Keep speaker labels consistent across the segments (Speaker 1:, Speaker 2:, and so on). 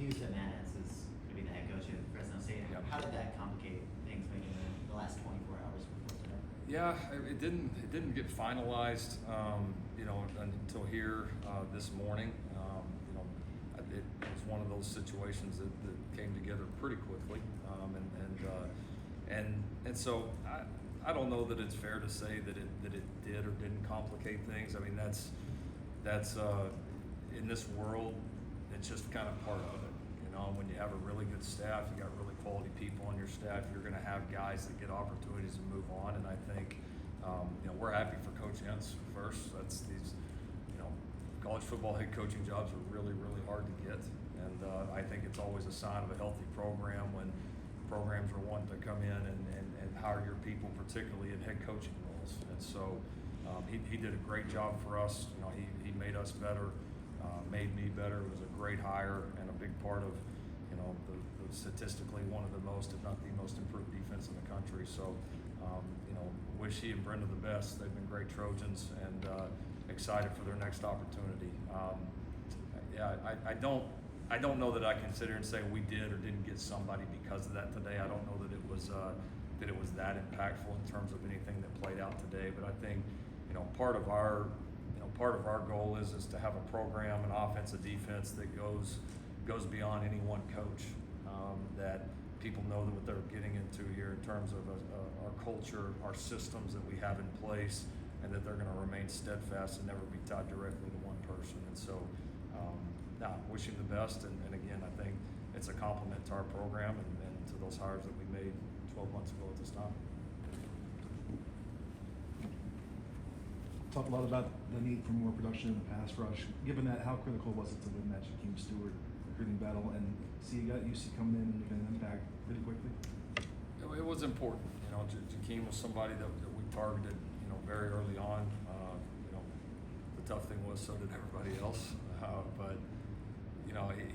Speaker 1: You said Matt is going to be the head coach at Fresno State.
Speaker 2: Yep.
Speaker 1: How did that complicate things maybe in the last 24 hours before today?
Speaker 2: Yeah, it didn't get finalized, until here this morning. It was one of those situations that came together pretty quickly, and so I don't know that it's fair to say that it did or didn't complicate things. I mean, that's in this world, it's just kind of part of it. When you have a really good staff, you got really quality people on your staff, you're going to have guys that get opportunities to move on. And I think, we're happy for Coach Hentz first. That's these, college football head coaching jobs are really, really hard to get. And I think it's always a sign of a healthy program when programs are wanting to come in and hire your people, particularly in head coaching roles. And so he did a great job for us. He made us better. Made me better. It was a great hire and a big part of, the statistically one of the most, if not the most improved defense in the country. So, wish he and Brenda the best. They've been great Trojans and excited for their next opportunity. I don't know that I can sit here and say we did or didn't get somebody because of that today. I don't know that it was that impactful in terms of anything that played out today. But I think, part of our goal is to have a program, an offense, a defense that goes beyond any one coach. That people know that what they're getting into here in terms of our culture, our systems that we have in place, and that they're going to remain steadfast and never be tied directly to one person. And so, wish him the best. And again, I think it's a compliment to our program and to those hires that we made 12 months ago at this time.
Speaker 3: Talked a lot about the need for more production in the pass rush. Given that, how critical was it to win that Stewart recruiting battle and see you got UC coming in and making an impact pretty quickly?
Speaker 2: It was important. Jakeem was somebody that we targeted, very early on. The tough thing was so did everybody else. But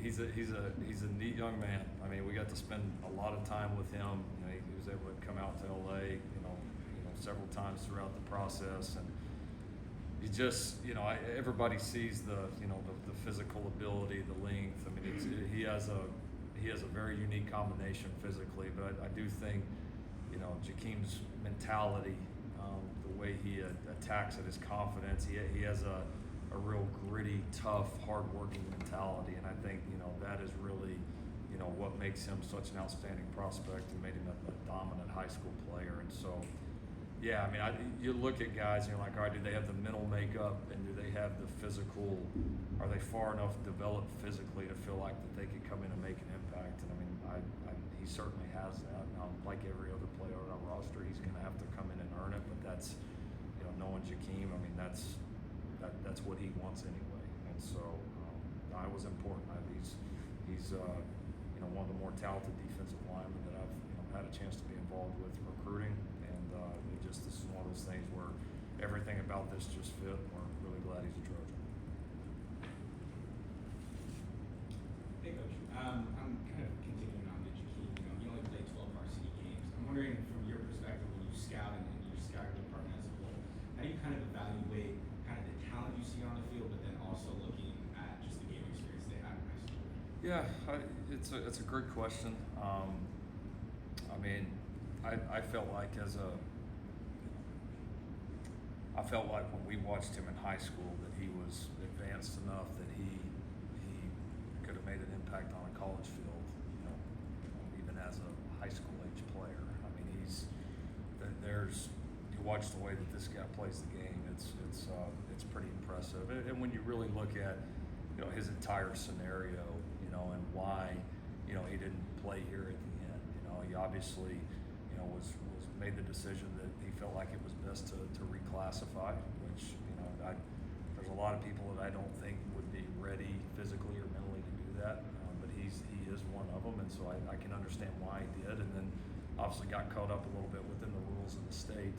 Speaker 2: he's a neat young man. I mean, we got to spend a lot of time with him. He was able to come out to LA, several times throughout the process, and you just, everybody sees the physical ability, the length. I mean, he has a very unique combination physically, but I do think, Jakeem's mentality, the way he attacks it, his confidence, he has a real gritty, tough, hard-working mentality, and I think, that is really, what makes him such an outstanding prospect and made him a dominant high school player. And so, yeah, I mean, you look at guys and you're like, all right, do they have the mental makeup and do they have the physical? Are they far enough developed physically to feel like that they could come in and make an impact? And I mean, he certainly has that. Now, like every other player on our roster, he's going to have to come in and earn it. But that's, knowing Jakeem, I mean, that's what he wants anyway. And so, it was important. He's one of the more talented defensive linemen that I've had a chance to be involved with recruiting. This is one of those things where everything about this just fit. We're really glad he's a Trojan.
Speaker 4: Hey, Coach. I'm kind of continuing on the Jakeem. You only played 12 varsity games. I'm wondering, from your perspective, when you scout and your scouting department as a whole, how do you kind of evaluate kind of the talent you see on the field, but then also looking at just the game experience they had in high school?
Speaker 2: Yeah, it's a great question. I felt like when we watched him in high school that he was advanced enough that he could have made an impact on a college field, even as a high school age player. I mean, you watch the way that this guy plays the game, it's pretty impressive. And when you really look at, his entire scenario, and why, he didn't play here at the end. He obviously, was made the decision that he felt like it was best to reclassify, which, there's a lot of people that I don't think would be ready physically or mentally to do that, but he is one of them, and so I can understand why he did, and then obviously got caught up a little bit within the rules of the state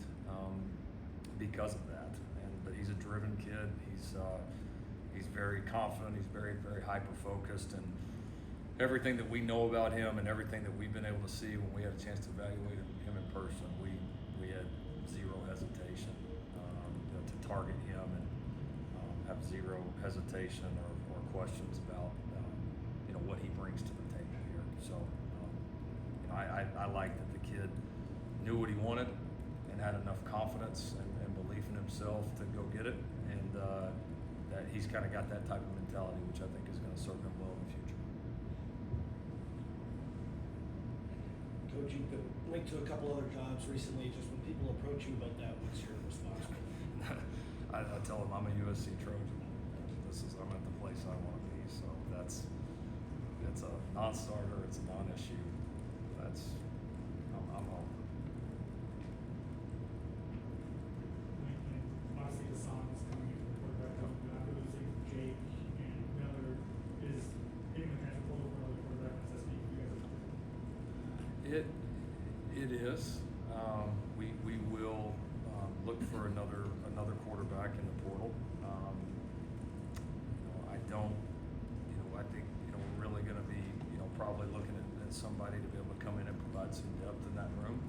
Speaker 2: because of that. But he's a driven kid. He's very confident. He's very, very hyper-focused, and everything that we know about him and everything that we've been able to see when we had a chance to evaluate him in person, we had zero hesitation to target him and have zero hesitation or questions about what he brings to knew what he wanted and had enough confidence and belief in himself to go get it, and that he's kind of got that type of mentality, which I think is going to serve him well in the future.
Speaker 5: Coach, you've been linked to a couple other jobs recently. Just when people approach you about that, what's your response?
Speaker 2: I tell them I'm a USC Trojan. I'm at the place I want to be, so it's a non-starter, it's a non-issue. I'm home.
Speaker 6: Obviously, the song is coming in for quarterback. After losing Jake and Miller, is getting the potential for another quarterback necessity for you guys?
Speaker 2: It is. We will look for another quarterback in the portal. I think we're really going to be probably looking at somebody to be able to come in and provide some depth in that room.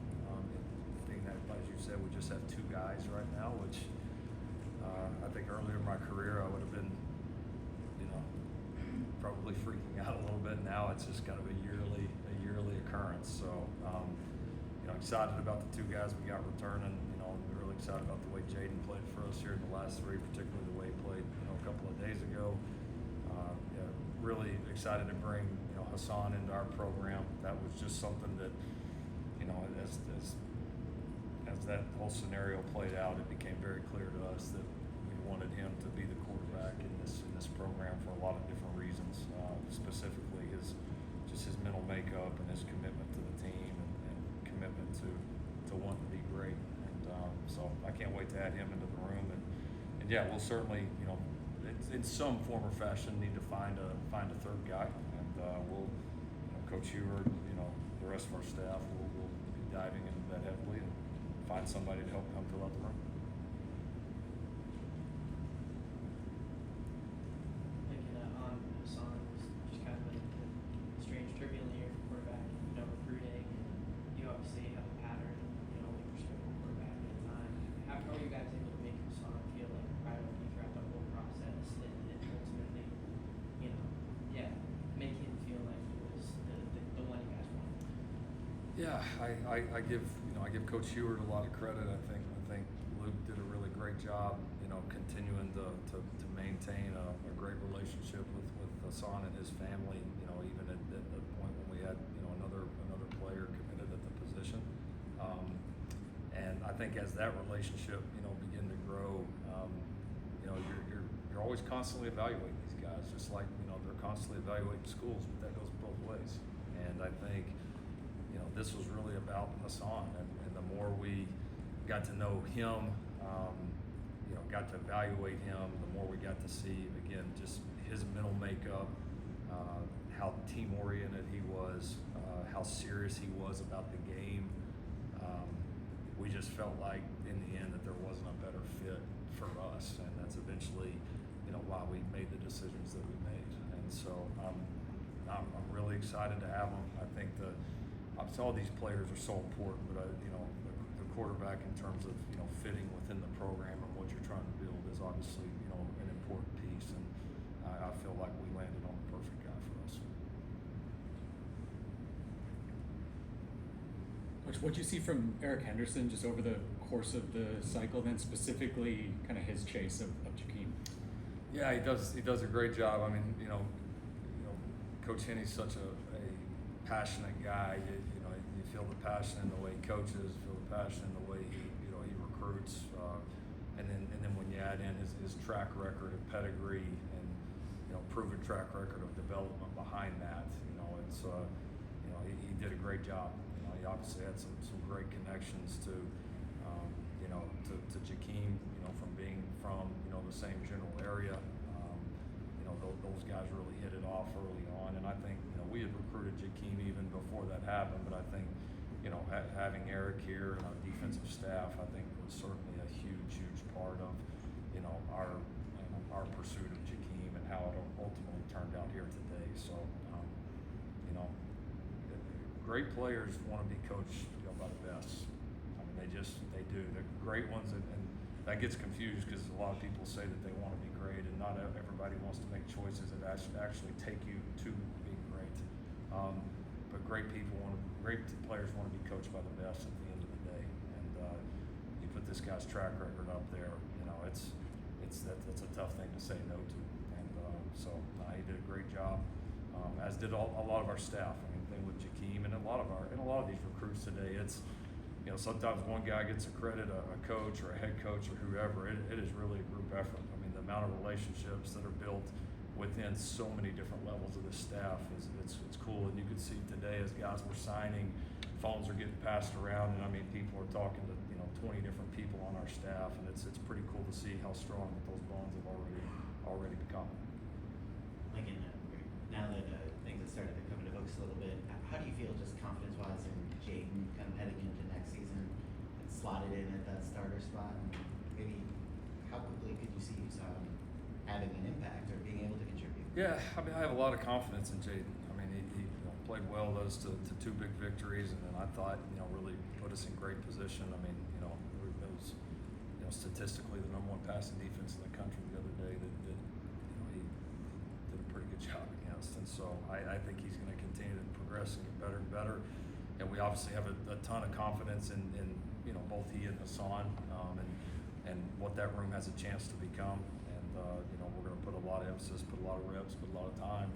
Speaker 2: Being that, as you said, we just have two guys right now, which I think earlier in my career I would have been probably freaking out a little bit. Now it's just kind of a yearly occurrence. So excited about the two guys we got returning. I'm really excited about the way Jaden played for us here in the last three, particularly the way he played a couple of days ago. Really excited to bring Hassan into our program. That was just something that as that whole scenario played out, it became very clear to us that we wanted him to be the quarterback in this program for a lot of different reasons. Specifically his mental makeup and his commitment to the team and commitment to want to be great. And so I can't wait to add him into the room. And yeah, we'll certainly in some form or fashion need to find a third guy, and we'll Coach Stewart, the rest of our staff will be diving into that heavily and find somebody to help come fill out the room.
Speaker 1: Thinking on Hassan was just kind of a strange, turbulent year for quarterback, recruiting, and you obviously have a pattern, with respect to quarterback at the time. How are you guys able to make Hassan feel like a priority throughout the whole process and ultimately, make him feel like he was the one you guys wanted?
Speaker 2: Yeah, I give Coach Stewart a lot of credit. I think Luke did a really great job, continuing to maintain a great relationship with Hassan and his family. Even at the point when we had another player committed at the position. And I think as that relationship began to grow, you're always constantly evaluating these guys, just like they're constantly evaluating schools, but that goes both ways. And I think this was really about Hassan, and the more we got to know him, got to evaluate him, the more we got to see again just his mental makeup, how team oriented he was, how serious he was about the game. We just felt like in the end that there wasn't a better fit for us, and that's eventually why we made the decisions that we made. And so I'm really excited to have them. I think all these players are so important, but the quarterback in terms of fitting within the program and what you're trying to build is obviously an important piece, and I feel like we landed on the perfect guy for us.
Speaker 7: Coach, what do you see from Eric Henderson just over the course of the cycle, then specifically kind of his chase of Jakeem?
Speaker 2: Yeah, he does a great job. I mean, Coach Henney's such a passionate guy. You feel the passion in the way he coaches, feel the passion in the way he recruits, and then when you add in his track record of pedigree and proven track record of development behind that, he did a great job. He obviously had some great connections to Jakeem, from being from the same general area. Those guys really hit it off early on, and I think we had recruited Jakeem even before that happened. But I think having Eric here and our defensive staff, I think was certainly a huge part of our pursuit of Jakeem and how it ultimately turned out here today. So great players want to be coached by the best. I mean, they do. They're great ones, and that gets confused because a lot of people say that they want to be great, and not everybody wants to make choices that actually take you to being great. But great players want to be coached by the best at the end of the day, you put this guy's track record up there, you know, that's a tough thing to say no to. And so he did a great job, as did a lot of our staff. I mean, thing with Jakeem and a lot of these recruits today, it's, you know, sometimes one guy gets a credit, a coach or a head coach or whoever. It is really a group effort. I mean, the amount of relationships that are built within so many different levels of the staff it's cool. And you could see today as guys were signing, phones are getting passed around, and I mean, people are talking to, you know, 20 different people on our staff, and it's pretty cool to see how strong those bonds have already become.
Speaker 8: Like now that things have started to come into focus a little bit, how do you feel just confidence-wise in Jaden kind of heading into next season and slotted in at that starter spot? And maybe how quickly could you see having an impact or being able to contribute?
Speaker 2: Yeah, I mean, I have a lot of confidence in Jaden. I mean, he you know, played well those to 2 big victories, and then I thought, you know, really put us in great position. I mean, you know, it was, you know, statistically the #1 passing defense in the country the other day that you know, he did a pretty good job against. And so I think he's going to continue to progress and get better and better. And we obviously have a ton of confidence in you know, both he and Hassan, and what that room has a chance to become. You know, we're going to put a lot of emphasis, put a lot of reps, put a lot of time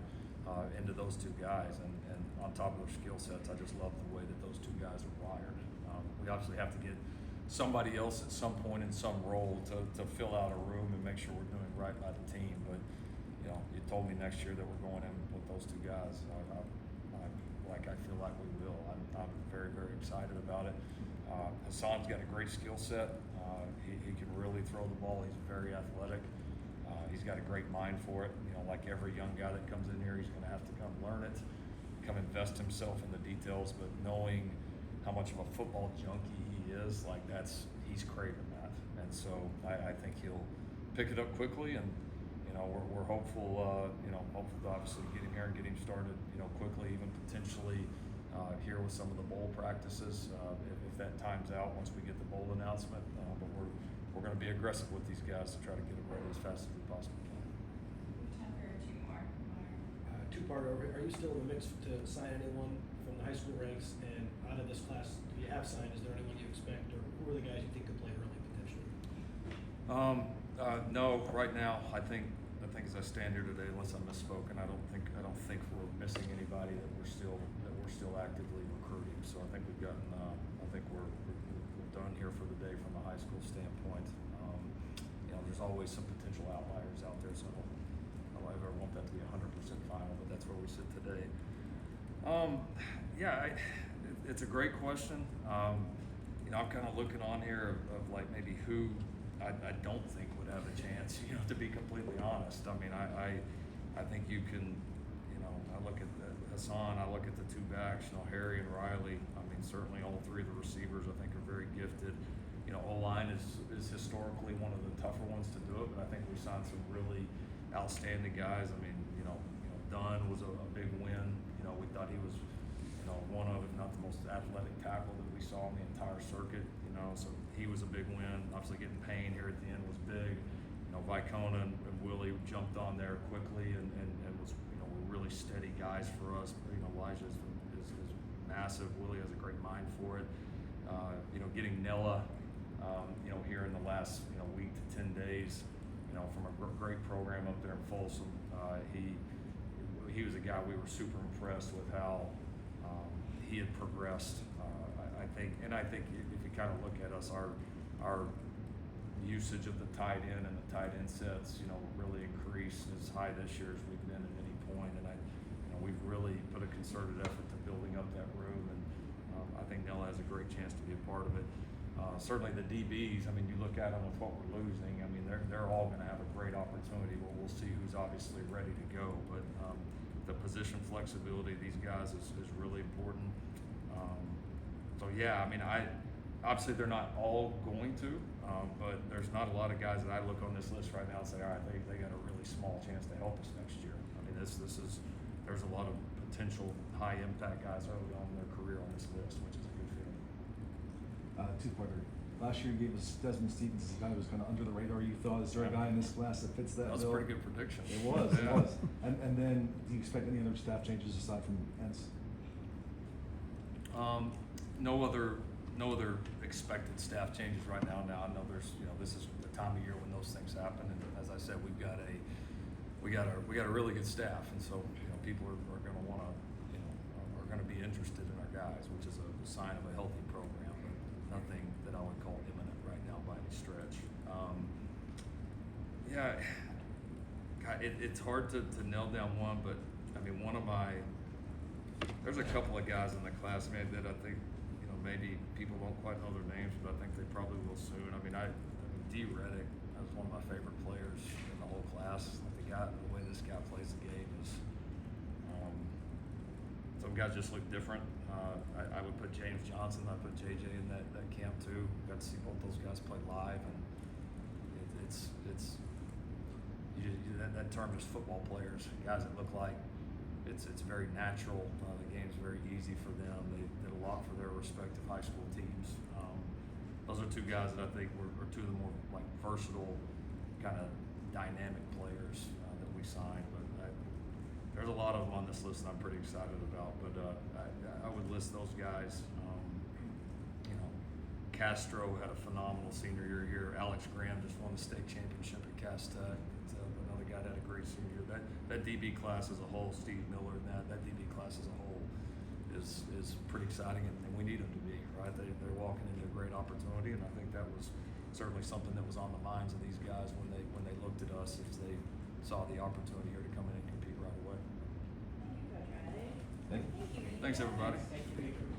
Speaker 2: into those 2 guys. And on top of their skill sets, I just love the way that those 2 guys are wired. We obviously have to get somebody else at some point in some role to fill out a room and make sure we're doing right by the team. But, you know, you told me next year that we're going in with those 2 guys. I feel like we will. I'm very, very excited about it. Hassan's got a great skill set. He can really throw the ball. He's very athletic. He's got a great mind for it. You know, like every young guy that comes in here, he's going to have to come learn it, come invest himself in the details. But knowing how much of a football junkie he is, like he's craving that. And so I think he'll pick it up quickly. And you know, we're hopeful. You know, hopeful to obviously get him here and get him started. You know, quickly, even potentially here with some of the bowl practices if that times out once we get the bowl announcement. But we're going to be aggressive with these guys to try to get them ready as fast as we possibly can.
Speaker 9: Time for 2 more.
Speaker 5: 2-parter. Are you still in the mix to sign anyone from the high school ranks? And out of this class, do you have signed? Is there anyone you expect, or who are the guys you think could play early potentially?
Speaker 2: No, right now I think as I stand here today, unless I'm misspoken, I don't think we're missing anybody that we're still actively recruiting. So I think we've gotten. I think we're done here for the day from a high school standpoint. You know, there's always some potential outliers out there, so I don't ever want that to be 100% final, but that's where we sit today. Yeah, it's a great question. You know, I'm kind of looking on here of like maybe who I don't think would have a chance, you know, to be completely honest. I mean, I think you can, you know, I look at Hassan, I look at the 2 backs, you know, Harry and Riley. I mean, certainly all 3 of the receivers I think are very gifted. You know, O-line is historically one of the tougher ones to do it, but I think we signed some really outstanding guys. I mean, you know, Dunn was a big win. You know, we thought he was, you know, one of, if not the most athletic tackle that we saw in the entire circuit. You know, so he was a big win. Obviously, getting Payne here at the end was big. You know, Vicona and Willie jumped on there quickly and was, you know, were really steady guys for us. You know, Elijah is massive. Willie has a great mind for it. You know, getting Nella, you know, here in the last, you know, week to 10 days, you know, from a great program up there in Folsom. He was a guy we were super impressed with how he had progressed. I think if you kind of look at us, our usage of the tight end and the tight end sets, you know, really increased as high this year as we've been at any point. And you know, we've really put a concerted effort to building up that room, and I think Nella has a great chance to be a part of it. Certainly the DBs, I mean, you look at them with what we're losing, I mean, they're all going to have a great opportunity. Well, we'll see who's obviously ready to go, but the position flexibility of these guys is really important. So yeah, I mean, obviously they're not all going to, but there's not a lot of guys that I look on this list right now and say, all right, they got a really small chance to help us next year. I mean, there's a lot of potential high impact guys early on in their career on this list, which is a good feeling.
Speaker 3: 2-parter. Last year you gave us Desmond Stevens as a guy who was kind of under the radar. You thought, is there a guy in this class that fits that
Speaker 2: That was a
Speaker 3: bill?
Speaker 2: pretty good prediction.
Speaker 3: It was,
Speaker 2: Yeah.
Speaker 3: it was. And then, do you expect any other staff changes aside from Entz?
Speaker 2: No other no other expected staff changes right now. Now I know there's, you know, this is the time of year when those things happen, and as I said, we got a really good staff, and so, you know, people are going to want to, you know, are going to be interested in our guys, which is a sign of a healthy program, but nothing that I would call imminent right now by any stretch. Yeah, God, it's hard to nail down one, but I mean, there's a couple of guys in the class, man, that I think, you know, maybe people don't quite know their names, but I think they probably will soon. I mean, D. Reddick, that was one of my favorite players in the whole class. The way this guy plays the game is, some guys just look different. I would put James Johnson, I put JJ in that camp too. Got to see both those guys play live, and that term is football players, guys that look like it's very natural. The game's very easy for them. They did a lot for their respective high school teams. Those are two guys that I think were two of the more like versatile, kind of dynamic players that we signed. But there's a lot of them on this list that I'm pretty excited about. But I would list those guys. You know, Castro had a phenomenal senior year here. Alex Graham just won the state championship at Cass Tech. Another guy that had a great senior year. That DB class as a whole, Steve Miller, and that DB class as a whole is pretty exciting, and we need them to be, right? They're walking into a great opportunity, and I think that was certainly something that was on the minds of these guys when they looked at us, as they saw the opportunity here to come in and compete right away.
Speaker 9: Thank you, Coach Riley.
Speaker 3: Thank you.
Speaker 2: Thanks, everybody.
Speaker 1: Thank you.